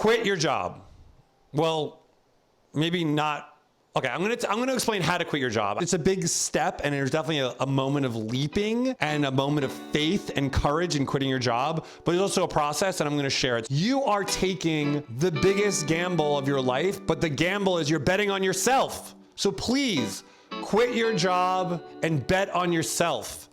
quit your job. Well, maybe not. Okay, I'm gonna explain how to quit your job. It's a big step, and there's definitely a moment of leaping and a moment of faith and courage in quitting your job, but there's also a process, and I'm gonna share it. You are taking the biggest gamble of your life, but the gamble is you're betting on yourself. So please, quit your job and bet on yourself.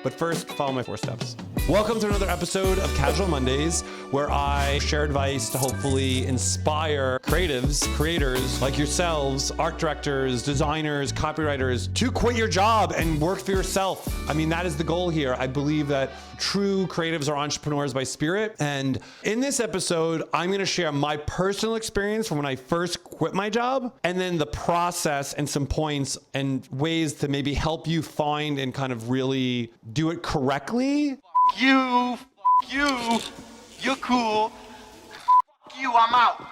But first, follow my 4 steps. Welcome to another episode of Casual Mondays, where I share advice to hopefully inspire creatives, creators like yourselves, art directors, designers, copywriters, to quit your job and work for yourself. I mean, that is the goal here. I believe that true creatives are entrepreneurs by spirit. And in this episode, I'm gonna share my personal experience from when I first quit my job, and then the process and some points and ways to maybe help you find and kind of really do it correctly. You, you're cool. You, I'm out.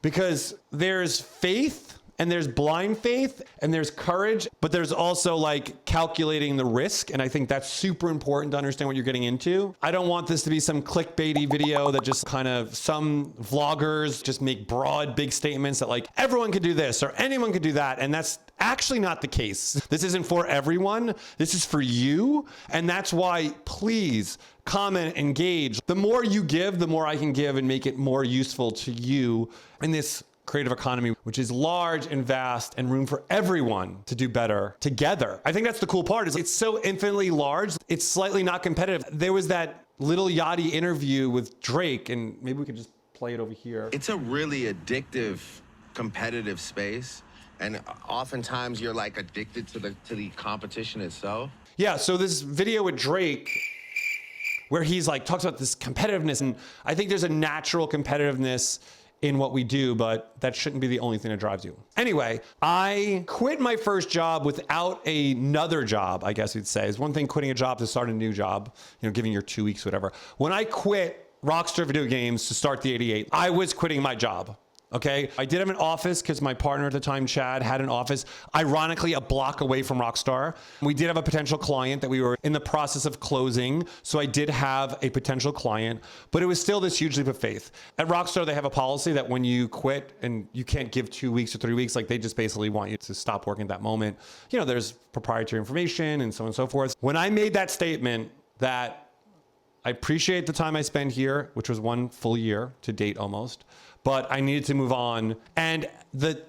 Because there's faith and there's blind faith and there's courage, but there's also like calculating the risk. And I think that's super important to understand what you're getting into. I don't want this to be some clickbaity video that just kind of some vloggers just make broad, big statements that like everyone could do this or anyone could do that. And that's actually not the case. This isn't for everyone. This is for you. And that's why, please comment, engage. The more you give, the more I can give and make it more useful to you in this creative economy, which is large and vast and room for everyone to do better together. I think that's the cool part, is it's so infinitely large. It's slightly not competitive. There was that Lil Yachty interview with Drake, and maybe we could just play it over here. It's a really addictive, competitive space. And oftentimes you're like addicted to the competition itself. Yeah, so this video with Drake, where he's like, talks about this competitiveness, and I think there's a natural competitiveness in what we do, but that shouldn't be the only thing that drives you. Anyway, I quit my first job without another job, I guess you'd say. It's one thing quitting a job to start a new job, giving your 2 weeks, whatever. When I quit Rockstar Video Games to start the 88, I was quitting my job. Okay, I did have an office because my partner at the time, Chad, had an office, ironically, a block away from Rockstar. We did have a potential client that we were in the process of closing. So I did have a potential client, but it was still this huge leap of faith. At Rockstar, they have a policy that when you quit and you can't give 2 weeks or 3 weeks, like they just basically want you to stop working at that moment. There's proprietary information and so on and so forth. When I made that statement that I appreciate the time I spent here, which was 1 full year to date almost, but I needed to move on. And the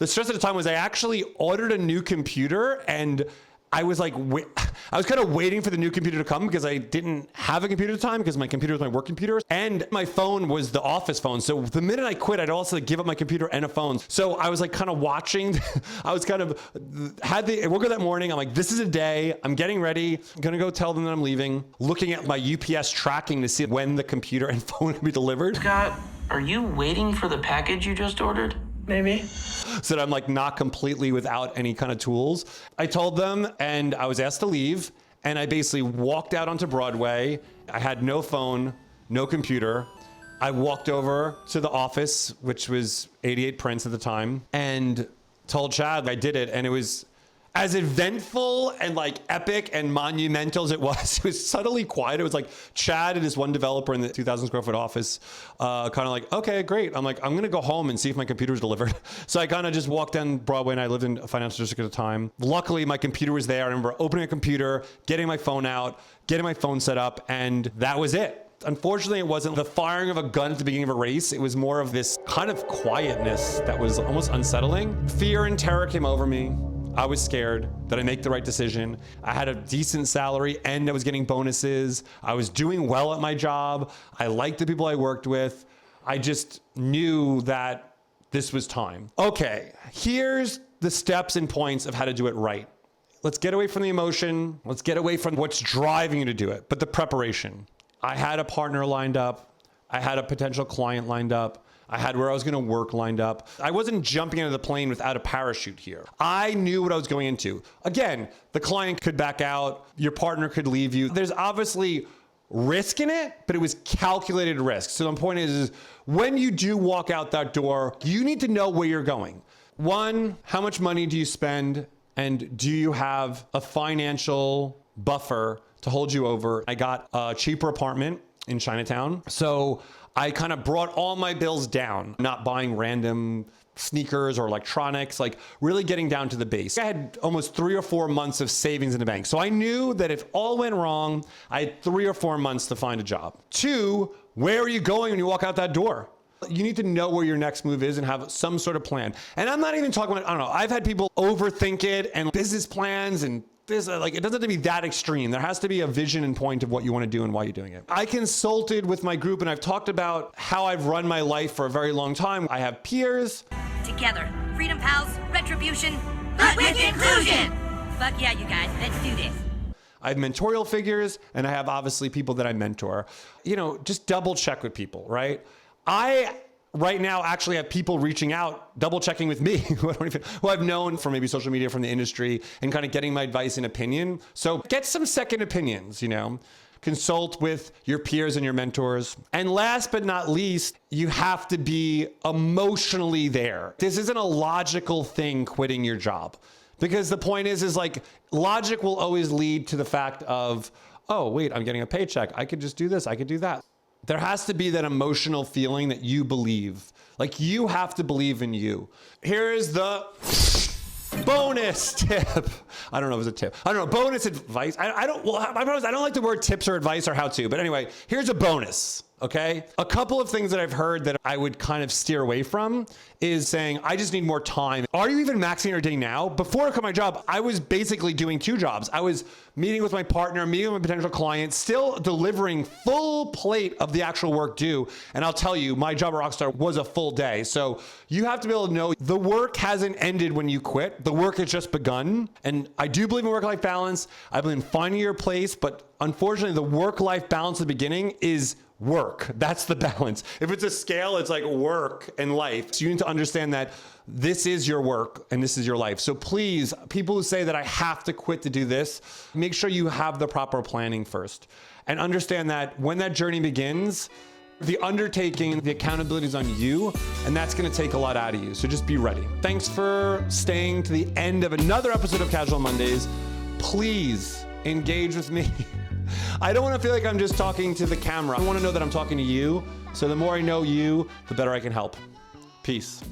stress at the time was I actually ordered a new computer, and I was like, I was kind of waiting for the new computer to come because I didn't have a computer at the time because my computer was my work computer and my phone was the office phone. So the minute I quit, I'd also give up my computer and a phone. So I was like kind of watching, I would woke up that morning. I'm like, this is a day, I'm getting ready. I'm gonna go tell them that I'm leaving, looking at my UPS tracking to see when the computer and phone would be delivered. Scott, are you waiting for the package you just ordered? Maybe. So that I'm like not completely without any kind of tools. I told them and I was asked to leave, and I basically walked out onto Broadway. I had no phone, no computer. I walked over to the office, which was 88 Prince at the time, and told Chad I did it, and it was as eventful and like epic and monumental as it was subtly quiet. It was like Chad and his one developer in the 2,000 square foot office, kind of like, okay, great. I'm like, I'm gonna go home and see if my computer's delivered. So I kind of just walked down Broadway, and I lived in a financial district at the time. Luckily, my computer was there. I remember opening a computer, getting my phone out, getting my phone set up, and that was it. Unfortunately, it wasn't the firing of a gun at the beginning of a race. It was more of this kind of quietness that was almost unsettling. Fear and terror came over me. I was scared that I make the right decision. I had a decent salary and I was getting bonuses. I was doing well at my job. I liked the people I worked with. I just knew that this was time. Okay, here's the steps and points of how to do it right. Let's get away from the emotion. Let's get away from what's driving you to do it, but the preparation. I had a partner lined up. I had a potential client lined up. I had where I was gonna work lined up. I wasn't jumping out of the plane without a parachute here. I knew what I was going into. Again, the client could back out, your partner could leave you. There's obviously risk in it, but it was calculated risk. So the point is when you do walk out that door, you need to know where you're going. One, how much money do you spend? And do you have a financial buffer to hold you over? I got a cheaper apartment in Chinatown. So I kind of brought all my bills down, not buying random sneakers or electronics, like really getting down to the base. I had almost 3 or 4 months of savings in the bank. So I knew that if all went wrong, I had 3 or 4 months to find a job. 2, where are you going when you walk out that door? You need to know where your next move is and have some sort of plan. And I'm not even talking about, I don't know, I've had people overthink it and business plans and this, like, it doesn't have to be that extreme. There has to be a vision and point of what you want to do and why you're doing it. I consulted with my group and I've talked about how I've run my life for a very long time. I have peers. Together, Freedom Pals, Retribution, but with inclusion. Fuck yeah, you guys, let's do this. I have mentorial figures and I have obviously people that I mentor. You know, just double check with people, right? I right now actually have people reaching out, double checking with me, who I've known from maybe social media, from the industry, and kind of getting my advice and opinion. So get some second opinions, you know, consult with your peers and your mentors. And last but not least, you have to be emotionally there. This isn't a logical thing, quitting your job. Because the point is like, logic will always lead to the fact of, oh, wait, I'm getting a paycheck. I could just do this. I could do that. There has to be that emotional feeling that you believe. Like, you have to believe in you. Here is the bonus tip. I don't know if it's a tip. I don't know. Bonus advice. I don't like the word tips or advice or how to, but anyway, here's a bonus. Okay. A couple of things that I've heard that I would kind of steer away from is saying, I just need more time. Are you even maxing your day now? Before I quit my job, I was basically doing 2 jobs. I was meeting with my partner, meeting with my potential client, still delivering full plate of the actual work due. And I'll tell you, my job at Rockstar was a full day. So you have to be able to know the work hasn't ended when you quit. The work has just begun. And I do believe in work-life balance. I believe in finding your place, but unfortunately the work-life balance at the beginning is work. That's the balance. If it's a scale, it's like work and life. So you need to understand that this is your work and this is your life. So please, people who say that I have to quit to do this, make sure you have the proper planning first. And understand that when that journey begins, the undertaking, the accountability is on you, and that's gonna take a lot out of you. So just be ready. Thanks for staying to the end of another episode of Casual Mondays. Please engage with me. I don't want to feel like I'm just talking to the camera. I want to know that I'm talking to you. So the more I know you, the better I can help. Peace.